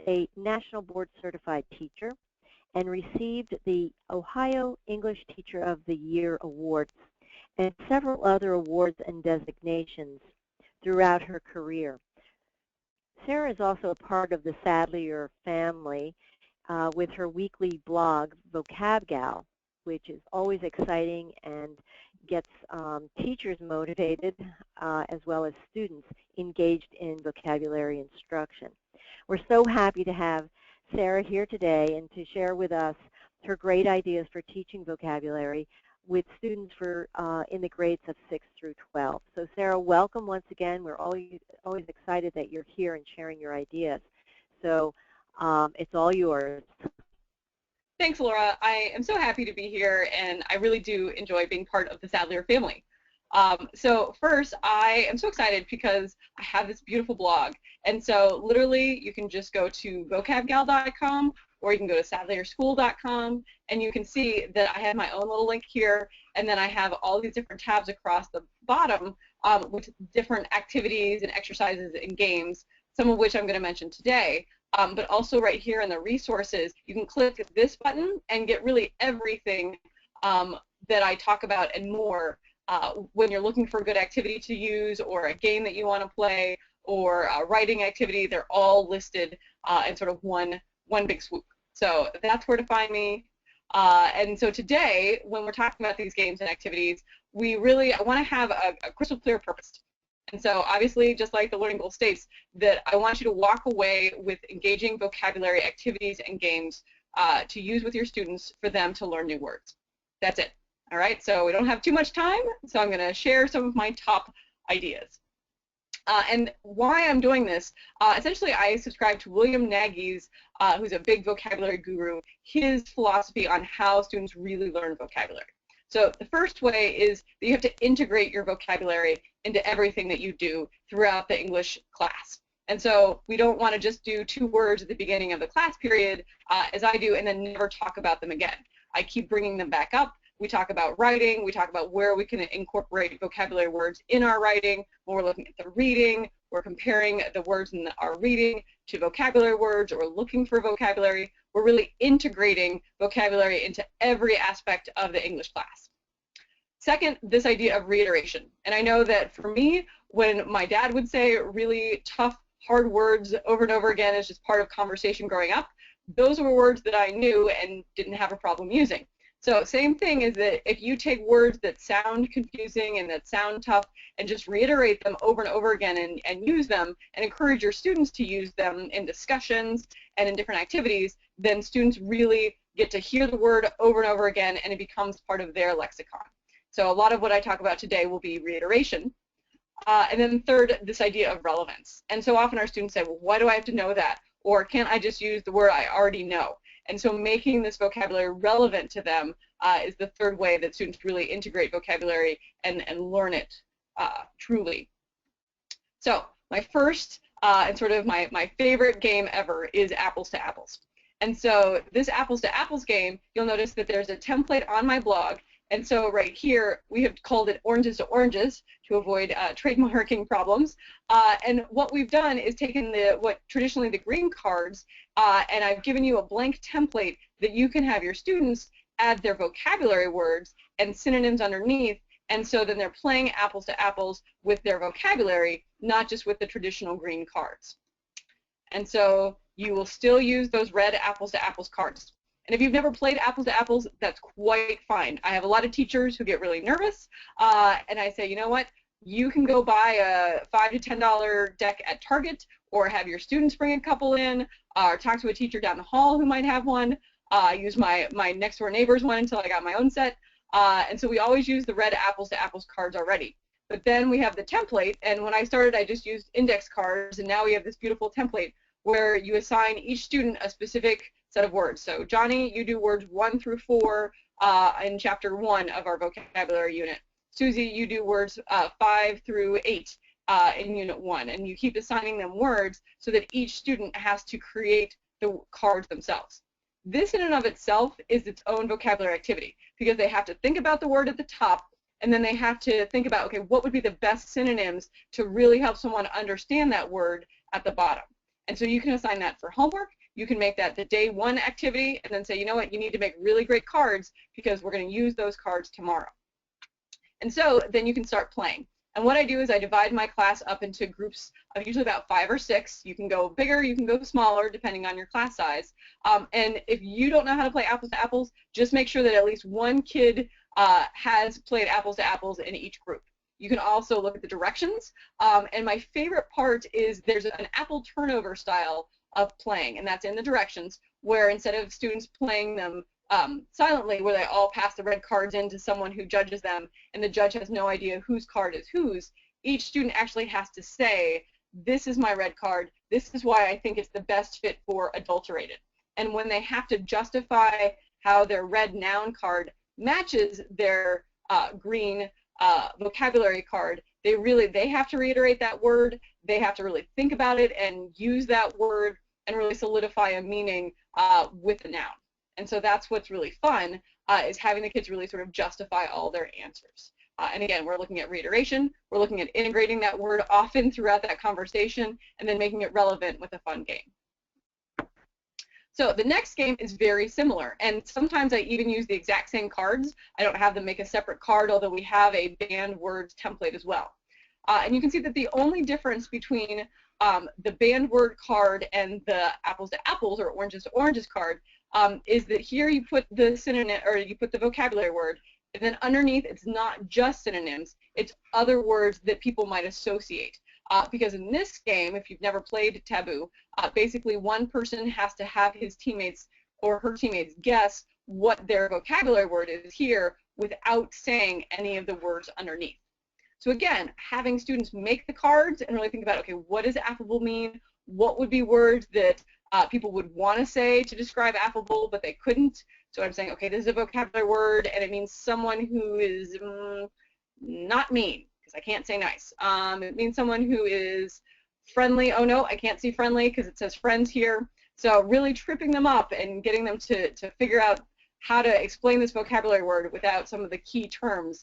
a National Board Certified Teacher and received the Ohio English Teacher of the Year Awards and several other awards and designations throughout her career. Sarah is also a part of the Sadlier family with her weekly blog, Vocab Gal, which is always exciting and gets teachers motivated as well as students engaged in vocabulary instruction. We're so happy to have Sarah here today and to share with us her great ideas for teaching vocabulary with students in the grades of 6 through 12. So Sarah, welcome once again. We're always excited that you're here and sharing your ideas. So it's all yours. Thanks, Laura. I am so happy to be here, and I really do enjoy being part of the Sadlier family. So first, I am so excited because I have this beautiful blog. And so literally, you can just go to vocabgal.com or you can go to sadlierschool.com, and you can see that I have my own little link here, and then I have all these different tabs across the bottom with different activities and exercises and games, some of which I'm going to mention today. But also right here in the resources, you can click this button and get really everything that I talk about and more when you're looking for a good activity to use or a game that you want to play or a writing activity. They're all listed in sort of one big swoop. So that's where to find me. And so today, when we're talking about these games and activities, I want to have a crystal clear purpose. And so obviously, just like the learning goal states, that I want you to walk away with engaging vocabulary activities and games to use with your students for them to learn new words. That's it. All right, so we don't have too much time, so I'm going to share some of my top ideas. And why I'm doing this, essentially I subscribe to William Nagy's, who's a big vocabulary guru, his philosophy on how students really learn vocabulary. So the first way is that you have to integrate your vocabulary into everything that you do throughout the English class. And so we don't want to just do 2 words at the beginning of the class period, as I do, and then never talk about them again. I keep bringing them back up. We talk about writing. We talk about where we can incorporate vocabulary words in our writing. When we're looking at the reading, we're comparing the words in our reading to vocabulary words, or looking for vocabulary. We're really integrating vocabulary into every aspect of the English class. Second, this idea of reiteration. And I know that for me, when my dad would say really tough, hard words over and over again as just part of conversation growing up, those were words that I knew and didn't have a problem using. So same thing is that if you take words that sound confusing and that sound tough and just reiterate them over and over again and use them and encourage your students to use them in discussions and in different activities, then students really get to hear the word over and over again, and it becomes part of their lexicon. So a lot of what I talk about today will be reiteration. And then third, this idea of relevance. And so often our students say, well, why do I have to know that? Or can't I just use the word I already know? And so making this vocabulary relevant to them is the third way that students really integrate vocabulary and learn it truly. So my first and sort of my favorite game ever is Apples to Apples. And so this Apples to Apples game, you'll notice that there's a template on my blog. And so right here, we have called it Oranges to Oranges to avoid trademarking problems. And what we've done is taken what traditionally the green cards, and I've given you a blank template that you can have your students add their vocabulary words and synonyms underneath. And so then they're playing apples to apples with their vocabulary, not just with the traditional green cards. And so you will still use those red apples to apples cards. And if you've never played Apples to Apples, that's quite fine. I have a lot of teachers who get really nervous, and I say, you know what? You can go buy a $5 to $10 deck at Target, or have your students bring a couple in, or talk to a teacher down the hall who might have one. Use my next door neighbor's one until I got my own set. And so we always use the red Apples to Apples cards already. But then we have the template, and when I started, I just used index cards, and now we have this beautiful template where you assign each student a specific set of words. So Johnny, you do words 1 through 4 in chapter 1 of our vocabulary unit. Susie, you do words 5 through 8 in unit 1, and you keep assigning them words so that each student has to create the cards themselves. This in and of itself is its own vocabulary activity, because they have to think about the word at the top, and then they have to think about, okay, what would be the best synonyms to really help someone understand that word at the bottom. And so you can assign that for homework. You can make that the day one activity and then say, you know what, you need to make really great cards because we're going to use those cards tomorrow. And so then you can start playing. And what I do is I divide my class up into groups of usually about 5 or 6. You can go bigger, you can go smaller, depending on your class size. And if you don't know how to play apples to apples, just make sure that at least one kid has played apples to apples in each group. You can also look at the directions. And my favorite part is there's an apple turnover style of playing, and that's in the directions, where instead of students playing them silently, where they all pass the red cards in to someone who judges them, and the judge has no idea whose card is whose, each student actually has to say, this is my red card, this is why I think it's the best fit for adulterated. And when they have to justify how their red noun card matches their green vocabulary card, they have to reiterate that word, they have to really think about it and use that word and really solidify a meaning with the noun. And so that's what's really fun, is having the kids really sort of justify all their answers. And again, we're looking at reiteration, we're looking at integrating that word often throughout that conversation, and then making it relevant with a fun game. So the next game is very similar, and sometimes I even use the exact same cards. I don't have them make a separate card, although we have a banned words template as well. And you can see that the only difference between the banned word card and the apples to apples or oranges to oranges card is that here you put the synonym, or you put the vocabulary word, and then underneath it's not just synonyms, it's other words that people might associate. Because in this game, if you've never played Taboo, basically one person has to have his teammates or her teammates guess what their vocabulary word is here without saying any of the words underneath. So again, having students make the cards and really think about, okay, what does affable mean? What would be words that people would want to say to describe affable, but they couldn't? So I'm saying, okay, this is a vocabulary word, and it means someone who is not mean, because I can't say nice. It means someone who is friendly. Oh no, I can't see friendly because it says friends here. So really tripping them up and getting them to figure out how to explain this vocabulary word without some of the key terms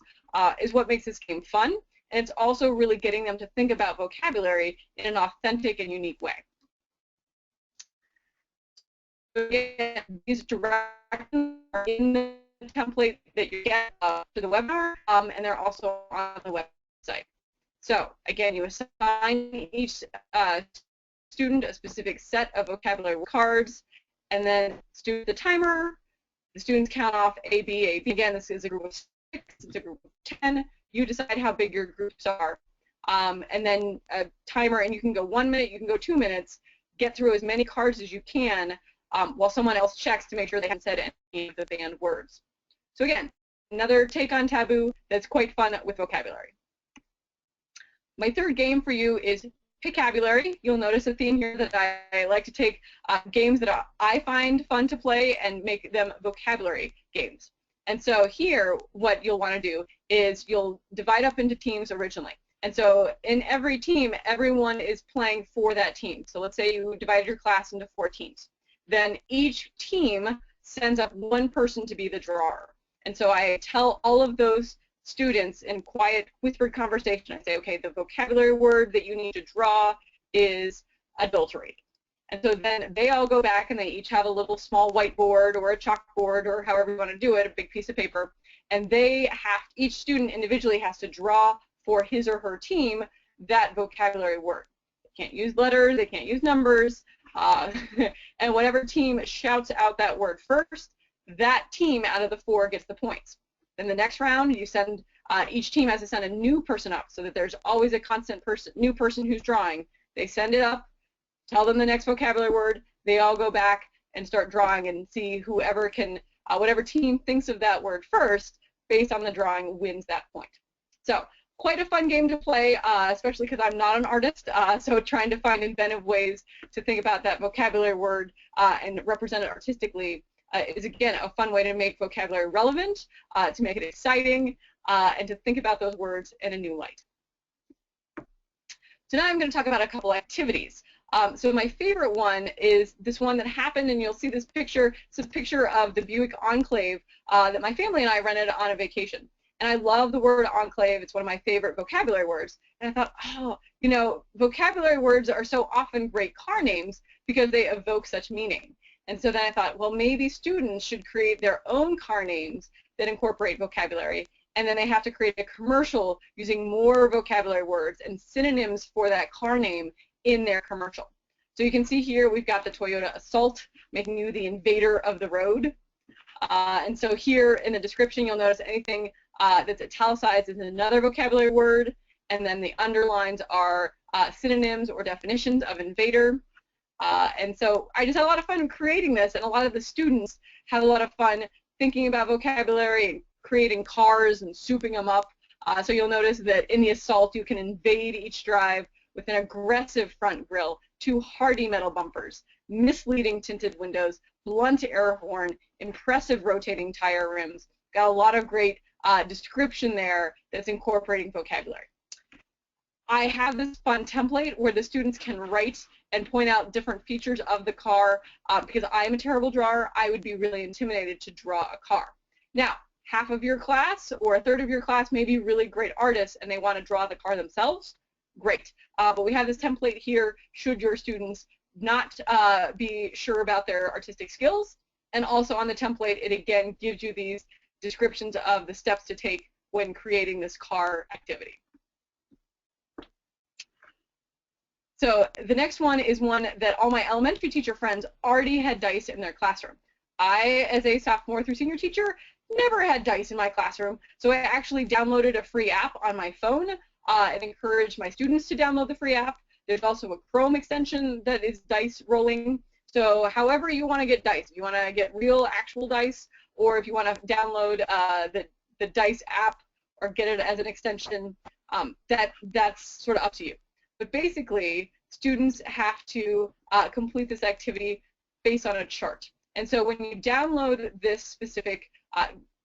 is what makes this game fun. And it's also really getting them to think about vocabulary in an authentic and unique way. So again, these directions are in the template that you get to the webinar, and they're also on the website. So again, you assign each student a specific set of vocabulary cards, and then student the timer. The students count off A, B, A, B. Again, this is a group of 6, it's a group of 10. You decide how big your groups are. And then a timer, and you can go 1 minute, you can go 2 minutes, get through as many cards as you can while someone else checks to make sure they haven't said any of the banned words. So again, another take on Taboo that's quite fun with vocabulary. My third game for you is Picabulary. You'll notice a theme here that I like to take games that I find fun to play and make them vocabulary games. And so here, what you'll want to do is you'll divide up into teams originally. And so in every team, everyone is playing for that team. So let's say you divided your class into 4 teams. Then each team sends up one person to be the drawer. And so I tell all of those students in quiet, whispered conversation, I say, okay, the vocabulary word that you need to draw is adulterated. And so then they all go back and they each have a little small whiteboard or a chalkboard or however you want to do it, a big piece of paper, and each student individually has to draw for his or her team that vocabulary word. They can't use letters, they can't use numbers, and whatever team shouts out that word first, that team out of the 4 gets the points. Then the next round, you send, each team has to send a new person up so that there's always a constant new person who's drawing. They send it up, tell them the next vocabulary word, they all go back and start drawing and see whoever can, whatever team thinks of that word first, based on the drawing, wins that point. So quite a fun game to play, especially because I'm not an artist, so trying to find inventive ways to think about that vocabulary word and represent it artistically is, again, a fun way to make vocabulary relevant, to make it exciting, and to think about those words in a new light. So now I'm going to talk about a couple activities. So my favorite one is this one that happened, and you'll see this picture. It's a picture of the Buick Enclave that my family and I rented on a vacation. And I love the word enclave. It's one of my favorite vocabulary words. And I thought, oh, you know, vocabulary words are so often great car names because they evoke such meaning. And so then I thought, well, maybe students should create their own car names that incorporate vocabulary, and then they have to create a commercial using more vocabulary words and synonyms for that car name in their commercial. So you can see here we've got the Toyota Assault, making you the invader of the road. And so here in the description, you'll notice anything that's italicized is another vocabulary word, and then the underlines are synonyms or definitions of invader. And so I just had a lot of fun creating this, and a lot of the students had a lot of fun thinking about vocabulary and creating cars and souping them up. So you'll notice that in the Assault, you can invade each drive with an aggressive front grille, 2 hardy metal bumpers, misleading tinted windows, blunt air horn, impressive rotating tire rims. Got a lot of great description there that's incorporating vocabulary. I have this fun template where the students can write and point out different features of the car. Because I'm a terrible drawer, I would be really intimidated to draw a car. Now, half of your class or a third of your class may be really great artists and they want to draw the car themselves. Great. But we have this template here should your students not be sure about their artistic skills. And also on the template, it again gives you these descriptions of the steps to take when creating this car activity. So the next one is one that all my elementary teacher friends already had dice in their classroom. I, as a sophomore through senior teacher, never had dice in my classroom, so I actually downloaded a free app on my phone and encouraged my students to download the free app. There's also a Chrome extension that is dice rolling. So however you want to get dice, if you want to get real actual dice, or if you want to download the dice app or get it as an extension, that's sort of up to you. But basically, students have to complete this activity based on a chart. And so when you download this specific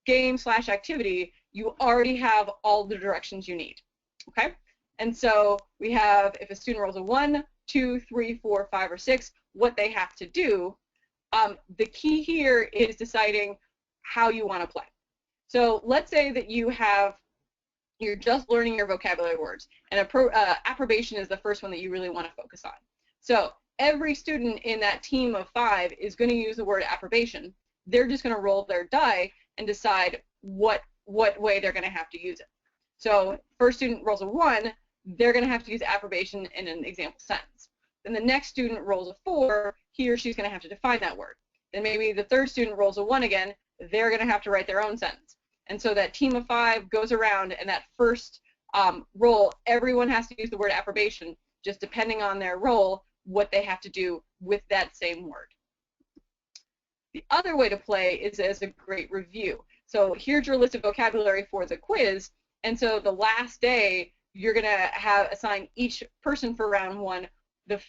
game/activity, you already have all the directions you need. Okay? And so we have, if a student rolls a 1, 2, 3, 4, 5, or 6, what they have to do. The key here is deciding how you want to play. So let's say that you're just learning your vocabulary words, and approbation is the first one that you really want to focus on. So every student in that team of 5 is going to use the word approbation. They're just going to roll their die and decide what way they're going to have to use it. So first student rolls a 1, they're going to have to use approbation in an example sentence. Then the next student rolls a 4, he or she's going to have to define that word. Then maybe the third student rolls a 1 again, they're going to have to write their own sentence. And so that team of 5 goes around, and that first roll, everyone has to use the word approbation, just depending on their role, what they have to do with that same word. The other way to play is as a great review. So here's your list of vocabulary for the quiz, and so the last day, you're going to assign each person for round 1 the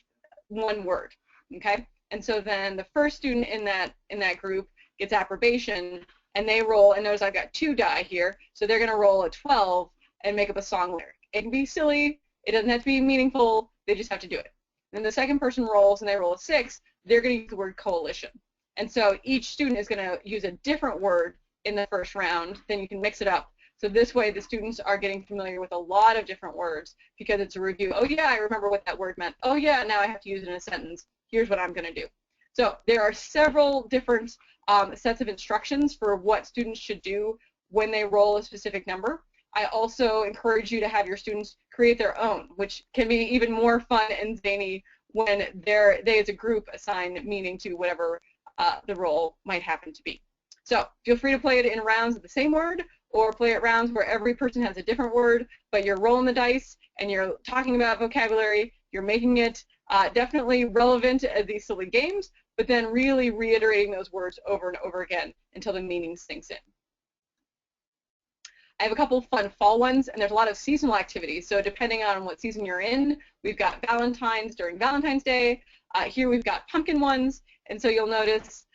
one word, okay? And so then the first student in that group gets approbation, and they roll, and notice I've got 2 die here, so they're going to roll a 12 and make up a song lyric. It can be silly, it doesn't have to be meaningful, they just have to do it. Then the second person rolls and they roll a 6, they're going to use the word coalition. And so each student is going to use a different word in the first round, then you can mix it up. So this way the students are getting familiar with a lot of different words because it's a review. Oh yeah, I remember what that word meant. Oh yeah, now I have to use it in a sentence. Here's what I'm going to do. So there are several different sets of instructions for what students should do when they roll a specific number. I also encourage you to have your students create their own, which can be even more fun and zany when they as a group assign meaning to whatever the role might happen to be. So feel free to play it in rounds of the same word, or play it rounds where every person has a different word, but you're rolling the dice and you're talking about vocabulary, you're making it definitely relevant as these silly games, but then really reiterating those words over and over again until the meaning sinks in. I have a couple of fun fall ones, and there's a lot of seasonal activities, so depending on what season you're in, we've got Valentine's during Valentine's Day. Here we've got pumpkin ones, and so you'll notice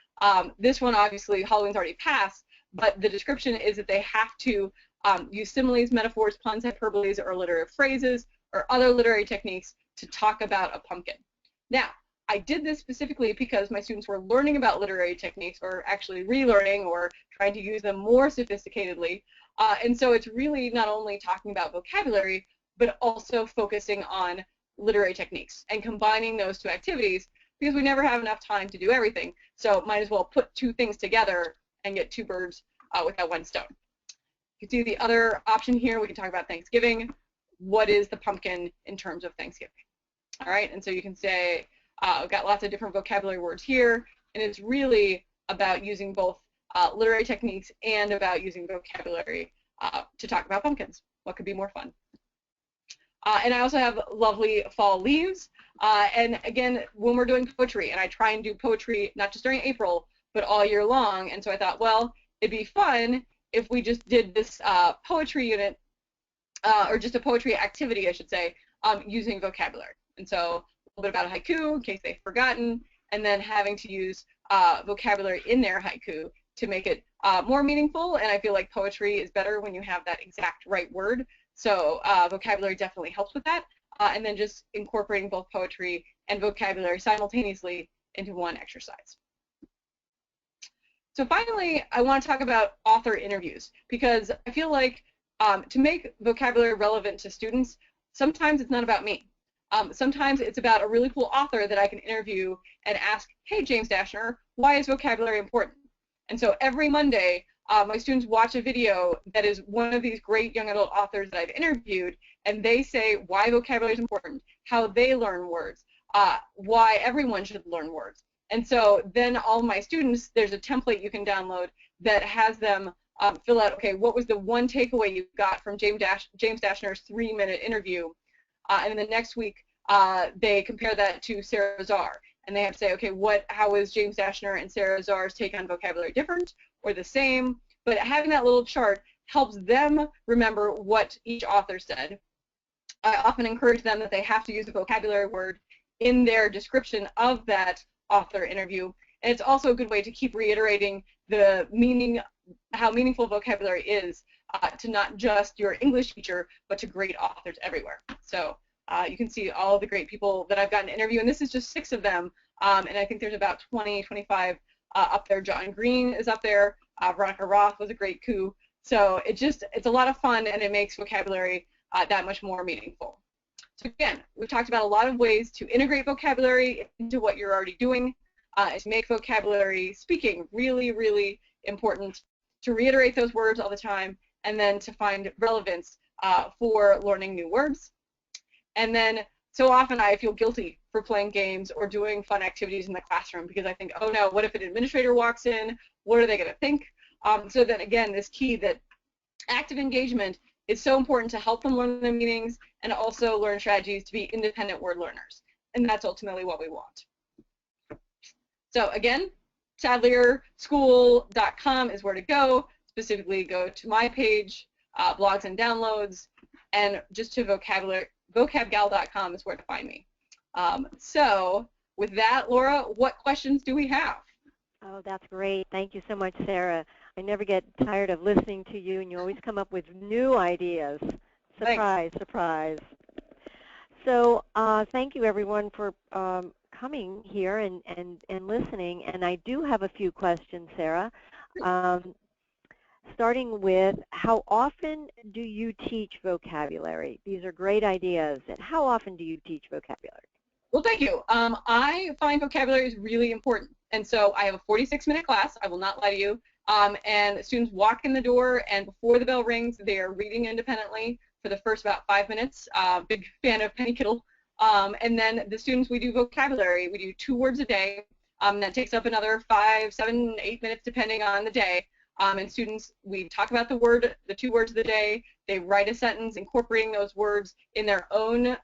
this one, obviously, Halloween's already passed, but the description is that they have to use similes, metaphors, puns, hyperboles, or alliterative phrases, or other literary techniques to talk about a pumpkin. Now, I did this specifically because my students were learning about literary techniques, or actually relearning, or trying to use them more sophisticatedly. And so it's really not only talking about vocabulary, but also focusing on literary techniques and combining those two activities, because we never have enough time to do everything. So might as well put two things together and get two birds with that one stone. You can see the other option here. We can talk about Thanksgiving. What is the pumpkin in terms of Thanksgiving? All right, and so you can say, I've got lots of different vocabulary words here, and it's really about using both literary techniques and about using vocabulary to talk about pumpkins. What could be more fun? And I also have lovely fall leaves. And again, when we're doing poetry, and I try and do poetry not just during April, but all year long, and so I thought, well, it'd be fun if we just did this poetry unit, or just a poetry activity, I should say, using vocabulary. And so a little bit about a haiku, in case they've forgotten, and then having to use vocabulary in their haiku to make it more meaningful. And I feel like poetry is better when you have that exact right word. So vocabulary definitely helps with that. And then just incorporating both poetry and vocabulary simultaneously into one exercise. So finally, I want to talk about author interviews, because I feel like to make vocabulary relevant to students, sometimes it's not about me. Sometimes it's about a really cool author that I can interview and ask, hey, James Dashner, why is vocabulary important? And so every Monday, my students watch a video that is one of these great young adult authors that I've interviewed, and they say why vocabulary is important, how they learn words, why everyone should learn words. And so then all my students, there's a template you can download that has them fill out, okay, what was the one takeaway you got from James Dashner's 3-minute interview? And then the next week, they compare that to Sarah Czar. And they have to say, okay, how is James Dashner and Sarah Czar's take on vocabulary different or the same? But having that little chart helps them remember what each author said. I often encourage them that they have to use a vocabulary word in their description of that author interview. And it's also a good way to keep reiterating the meaning, how meaningful vocabulary is to not just your English teacher, but to great authors everywhere. So you can see all the great people that I've gotten to interview, and this is just 6 of them. And I think there's about 20, 25 up there. John Green is up there. Veronica Roth was a great coup. So it's a lot of fun, and it makes vocabulary that much more meaningful. So again, we've talked about a lot of ways to integrate vocabulary into what you're already doing, to make vocabulary speaking really, really important, to reiterate those words all the time, and then to find relevance for learning new words. And then so often I feel guilty for playing games or doing fun activities in the classroom, because I think, oh no, what if an administrator walks in? What are they going to think? So then again, this key that active engagement is so important to help them learn the meanings and also learn strategies to be independent word learners. And that's ultimately what we want. So again, sadlerschool.com is where to go. Specifically, go to my page, blogs and downloads, and just to vocabgal.com is where to find me. So with that, Laura, what questions do we have? Oh, that's great. Thank you so much, Sarah. I never get tired of listening to you, and you always come up with new ideas. Surprise, Thanks. Surprise. So thank you, everyone, for coming here and listening. And I do have a few questions, Sarah. Starting with, how often do you teach vocabulary? These are great ideas. And how often do you teach vocabulary? Well, thank you. I find vocabulary is really important. And so I have a 46-minute class. I will not lie to you. And students walk in the door, and before the bell rings, they are reading independently for the first about 5 minutes. Big fan of Penny Kittle. And then the students, we do vocabulary. We do 2 words a day. That takes up another 5, 7, 8 minutes, depending on the day. And students, we talk about the 2 words of the day. They write a sentence incorporating those words in their own.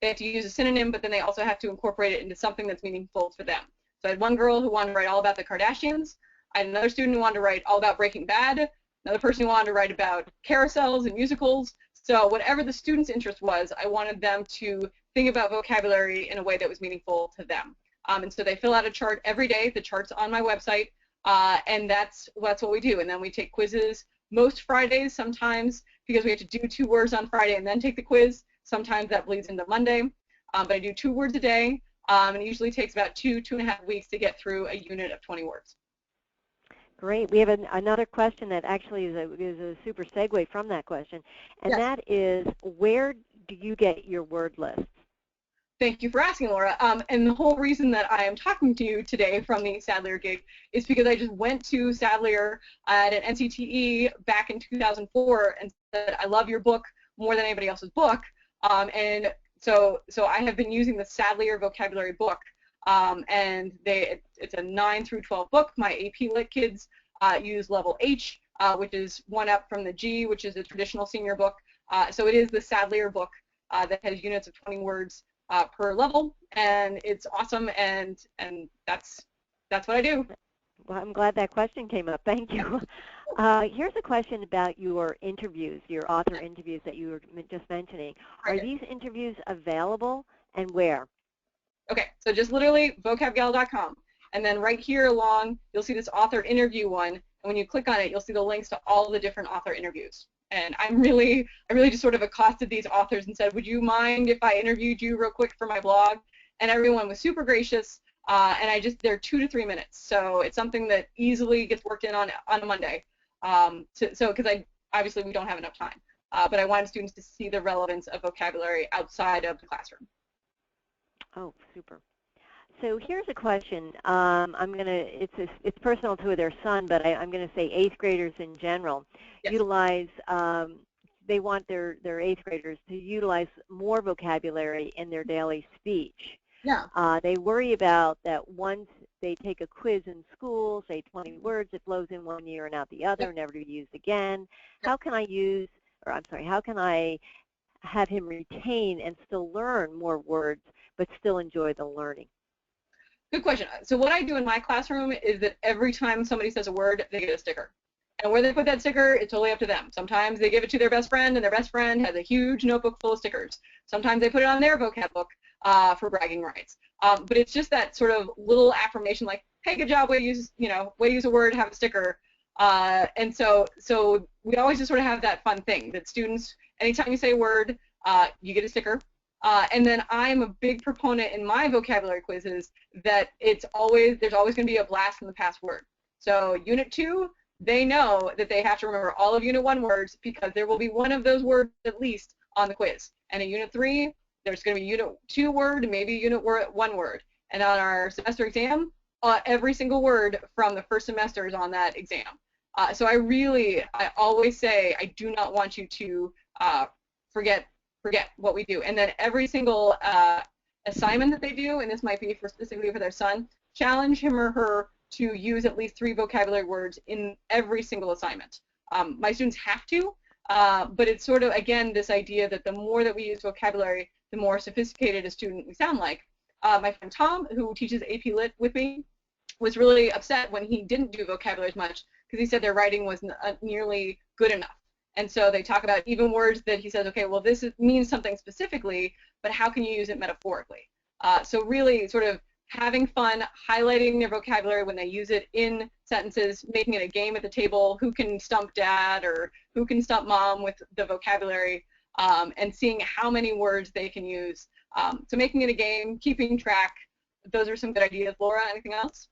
They have to use a synonym, but then they also have to incorporate it into something that's meaningful for them. So I had one girl who wanted to write all about the Kardashians. I had another student who wanted to write all about Breaking Bad. Another person who wanted to write about carousels and musicals. So whatever the student's interest was, I wanted them to think about vocabulary in a way that was meaningful to them. And so they fill out a chart every day. The chart's on my website. And that's what we do. And then we take quizzes most Fridays, sometimes because we have to do 2 words on Friday and then take the quiz. Sometimes that bleeds into Monday. But I do 2 words a day, and it usually takes about 2.5 weeks to get through a unit of 20 words. Great. We have another question that actually is a super segue from that question, and Yes. that is, where do you get your word lists? Thank you for asking, Laura. And the whole reason that I am talking to you today from the Sadlier gig is because I just went to Sadlier at an NCTE back in 2004 and said, I love your book more than anybody else's book. And so I have been using the Sadlier vocabulary book. And it's a 9 through 12 book. My AP Lit kids use level H, which is one up from the G, which is a traditional senior book. So it is the Sadlier book that has units of 20 words per level, and it's awesome, and that's what I do. Well, I'm glad that question came up. Thank you. Here's a question about your interviews, your author interviews that you were just mentioning. Are these interviews available, and where? Okay, so just literally vocabgal.com, and then right here along, you'll see this author interview one, and when you click on it, you'll see the links to all the different author interviews. And I really just sort of accosted these authors and said, would you mind if I interviewed you real quick for my blog? And everyone was super gracious, and they're 2 to 3 minutes. So it's something that easily gets worked in on a Monday. So because obviously we don't have enough time, but I wanted students to see the relevance of vocabulary outside of the classroom. Oh, super. So here's a question. It's personal to their son, but I'm going to say 8th graders in general utilize. They want their 8th graders to utilize more vocabulary in their daily speech. Yeah. They worry about that once they take a quiz in school, say 20 words, it blows in one ear and out the other, never to be used again. How can I have him retain and still learn more words, but still enjoy the learning? Good question. So what I do in my classroom is that every time somebody says a word, they get a sticker. And where they put that sticker, it's totally up to them. Sometimes they give it to their best friend, and their best friend has a huge notebook full of stickers. Sometimes they put it on their vocab book for bragging rights. But it's just that sort of little affirmation, like, hey, good job, way to use a word, have a sticker. And so we always just sort of have that fun thing that students, anytime you say a word, you get a sticker. And then I'm a big proponent in my vocabulary quizzes that there's always going to be a blast from the past word. So Unit 2, they know that they have to remember all of Unit 1 words because there will be one of those words at least on the quiz. And in Unit 3, there's going to be Unit 2 word, maybe Unit 1 word. And on our semester exam, every single word from the first semester is on that exam. So I always say I do not want you to forget what we do. And then every single assignment that they do, and this might be specifically for their son, challenge him or her to use at least 3 vocabulary words in every single assignment. My students have to, but it's sort of, again, this idea that the more that we use vocabulary, the more sophisticated a student we sound like. My friend Tom, who teaches AP Lit with me, was really upset when he didn't do vocabulary as much because he said their writing was nearly good enough. And so they talk about even words that he says, okay, well, this means something specifically, but how can you use it metaphorically? So really sort of having fun, highlighting their vocabulary when they use it in sentences, making it a game at the table, who can stump dad or who can stump mom with the vocabulary, and seeing how many words they can use. So making it a game, keeping track, those are some good ideas. Laura, anything else?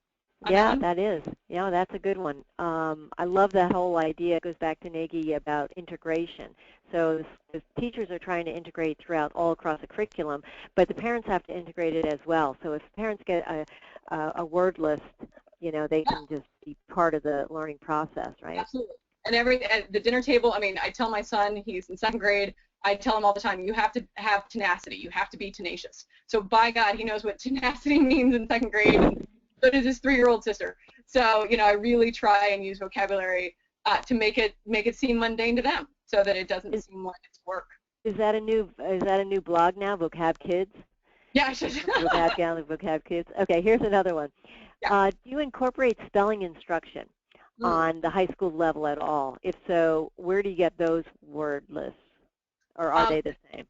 Yeah, that is. Yeah, that's a good one. I love that whole idea. It goes back to Nagy about integration. So the teachers are trying to integrate throughout all across the curriculum, but the parents have to integrate it as well. So if parents get a word list, they can just be part of the learning process, right? Absolutely. And at the dinner table, I mean, I tell my son, he's in 2nd grade, I tell him all the time, you have to have tenacity. You have to be tenacious. So by God, he knows what tenacity means in 2nd grade. And so does his 3-year-old sister. So, I really try and use vocabulary to make it seem mundane to them, so that it doesn't seem like it's work. Is that a new blog now, Vocab Kids? Yeah, I should. Vocab Gal and Vocab Kids. Okay, here's another one. Yeah. Do you incorporate spelling instruction on the high school level at all? If so, where do you get those word lists, or are they the same?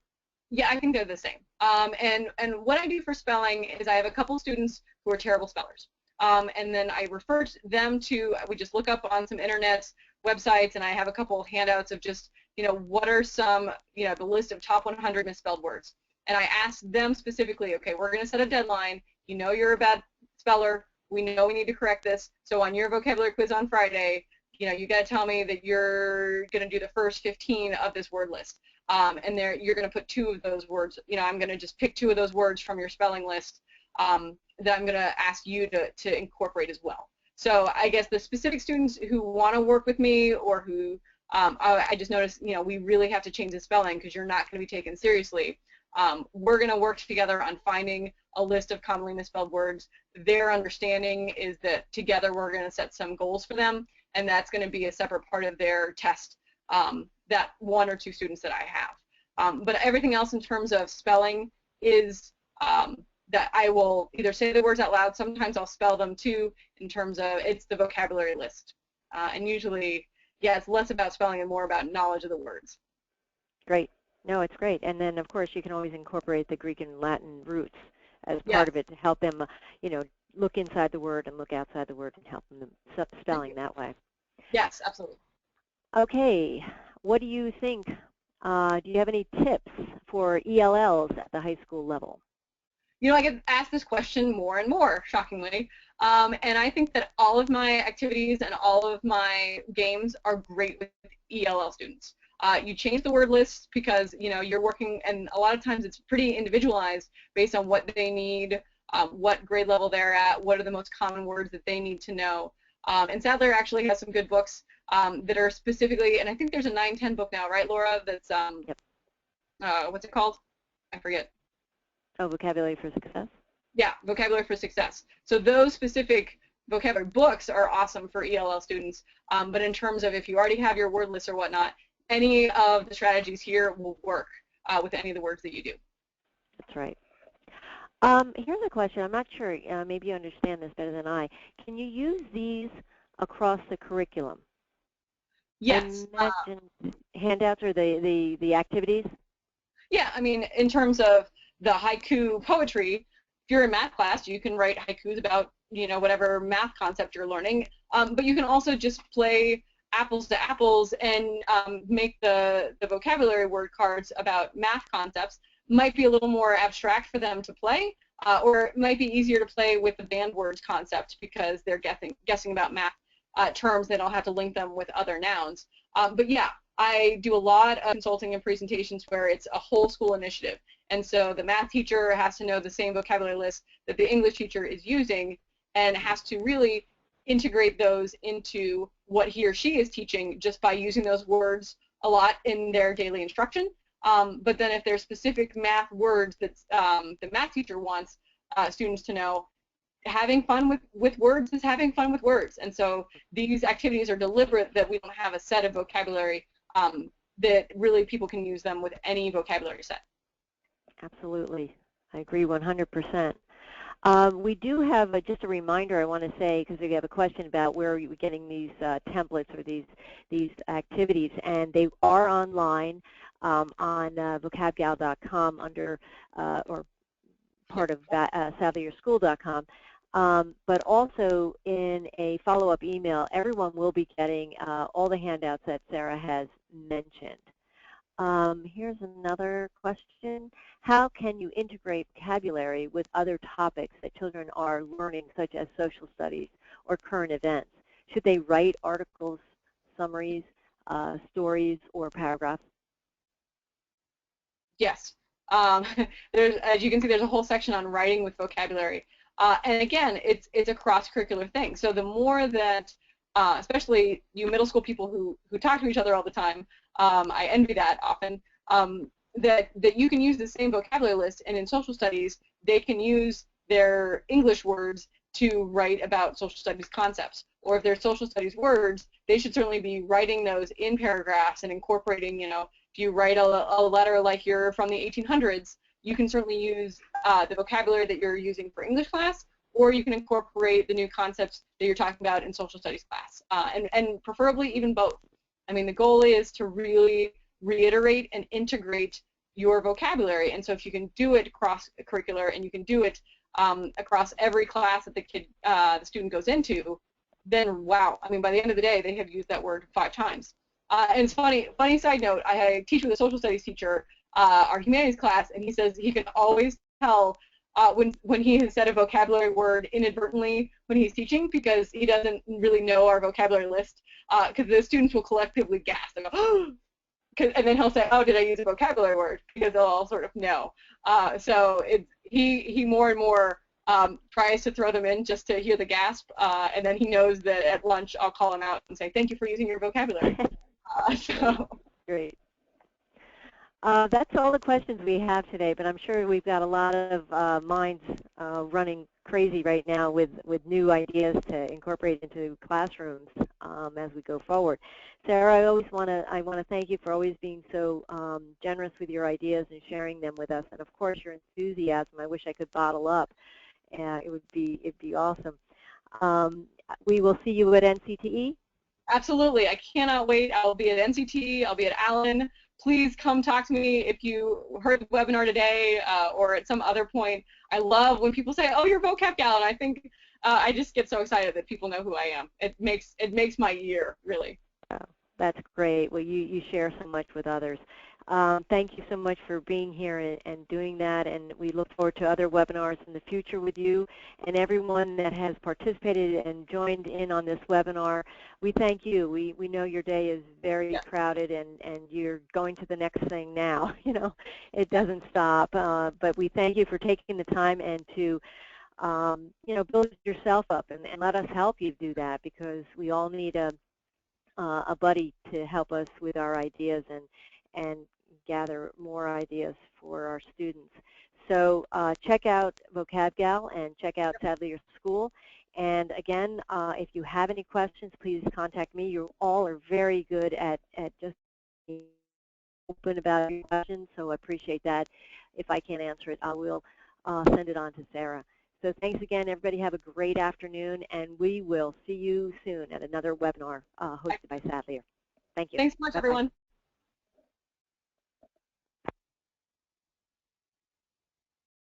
Yeah, I think they're the same. And what I do for spelling is I have a couple students who are terrible spellers. And then I refer them to, we just look up on some internet websites, and I have a couple of handouts of just, what are some, the list of top 100 misspelled words. And I ask them specifically, okay, we're going to set a deadline. You're a bad speller. We know we need to correct this. So on your vocabulary quiz on Friday, you got to tell me that you're going to do the first 15 of this word list. And there you're going to put 2 of those words. I'm going to just pick 2 of those words from your spelling list that I'm going to ask you to incorporate as well. So I guess the specific students who want to work with me, or who I just noticed, we really have to change the spelling because you're not going to be taken seriously. We're going to work together on finding a list of commonly misspelled words. Their understanding is that together we're going to set some goals for them, and that's going to be a separate part of their test, that 1 or 2 students that I have. But everything else in terms of spelling is that I will either say the words out loud, sometimes I'll spell them too, in terms of it's the vocabulary list. And usually, yeah, it's less about spelling and more about knowledge of the words. Great. No, it's great. And then, of course, you can always incorporate the Greek and Latin roots as part of it to help them, look inside the word and look outside the word and help them spelling that way. Yes, absolutely. Okay. What do you think? Do you have any tips for ELLs at the high school level? I get asked this question more and more, shockingly. And I think that all of my activities and all of my games are great with ELL students. You change the word list because, you're working, and a lot of times it's pretty individualized based on what they need, what grade level they're at, what are the most common words that they need to know. And Sadler actually has some good books that are specifically, and I think there's a 9-10 book now, right, Laura? That's, what's it called? I forget. Oh, Vocabulary for Success? Yeah, Vocabulary for Success. So those specific vocabulary books are awesome for ELL students. But in terms of if you already have your word list or whatnot, any of the strategies here will work with any of the words that you do. That's right. Here's a question. I'm not sure. Maybe you understand this better than I. Can you use these across the curriculum? Yes. Imagine handouts or the activities? Yeah, I mean, in terms of the haiku poetry, if you're in math class, you can write haikus about, whatever math concept you're learning. But you can also just play apples to apples and make the vocabulary word cards about math concepts. Might be a little more abstract for them to play, or it might be easier to play with the banned words concept because they're guessing about math terms. They don't have to link them with other nouns. But yeah, I do a lot of consulting and presentations where it's a whole school initiative. And so the math teacher has to know the same vocabulary list that the English teacher is using and has to really integrate those into what he or she is teaching just by using those words a lot in their daily instruction. But then if there's specific math words that the math teacher wants students to know, having fun with words is having fun with words. And so these activities are deliberate that we don't have a set of vocabulary that really people can use them with any vocabulary set. Absolutely. I agree 100%. We do have just a reminder I want to say, because we have a question about where are you getting these templates or these activities, and they are online on vocabgal.com under or part of SavvyYourSchool.com. But also in a follow-up email, everyone will be getting all the handouts that Sarah has mentioned. Here's another question. How can you integrate vocabulary with other topics that children are learning, such as social studies or current events? Should they write articles, summaries, stories, or paragraphs? Yes. As you can see, there's a whole section on writing with vocabulary. And again, it's a cross-curricular thing. So the more that, especially you middle school people who talk to each other all the time, I envy that often, that you can use the same vocabulary list, and in social studies, they can use their English words to write about social studies concepts. Or if they're social studies words, they should certainly be writing those in paragraphs and incorporating, if you write a letter like you're from the 1800s, you can certainly use the vocabulary that you're using for English class, or you can incorporate the new concepts that you're talking about in social studies class, and preferably even both. I mean, the goal is to really reiterate and integrate your vocabulary, and so if you can do it cross-curricular and you can do it across every class that the student goes into, then wow, I mean, by the end of the day, they have used that word 5 times. And it's funny side note, I teach with a social studies teacher, our humanities class, and he says he can always tell when he has said a vocabulary word inadvertently when he's teaching because he doesn't really know our vocabulary list. Because the students will collectively gasp. They go, oh! And then he'll say, oh, did I use a vocabulary word? Because they'll all sort of know. So he more and more tries to throw them in just to hear the gasp, and then he knows that at lunch I'll call him out and say, thank you for using your vocabulary. So. Great. That's all the questions we have today, but I'm sure we've got a lot of minds running crazy right now with new ideas to incorporate into classrooms as we go forward. Sarah, I want to thank you for always being so generous with your ideas and sharing them with us, and of course your enthusiasm. I wish I could bottle up. It'd be awesome. We will see you at NCTE. Absolutely. I cannot wait. I'll be at NCTE. I'll be at Allen. Please come talk to me if you heard the webinar today or at some other point. I love when people say, oh, you're Vocab Gal, and I think I just get so excited that people know who I am. It makes my year, really. Oh, that's great. Well, you share so much with others. Thank you so much for being here and doing that, and we look forward to other webinars in the future with you and everyone that has participated and joined in on this webinar. We thank you. We know your day is very crowded and you're going to the next thing now. You know, it doesn't stop, but we thank you for taking the time and to you know, build yourself up and let us help you do that, because we all need a buddy to help us with our ideas and gather more ideas for our students. So check out Vocab Gal and check out Sadler School. And again, if you have any questions, please contact me. You all are very good at just being open about your questions, so I appreciate that. If I can't answer it, I will send it on to Sarah. So thanks again, everybody. Have a great afternoon, and we will see you soon at another webinar hosted by Sadler. Thank you. Thanks so much, everyone.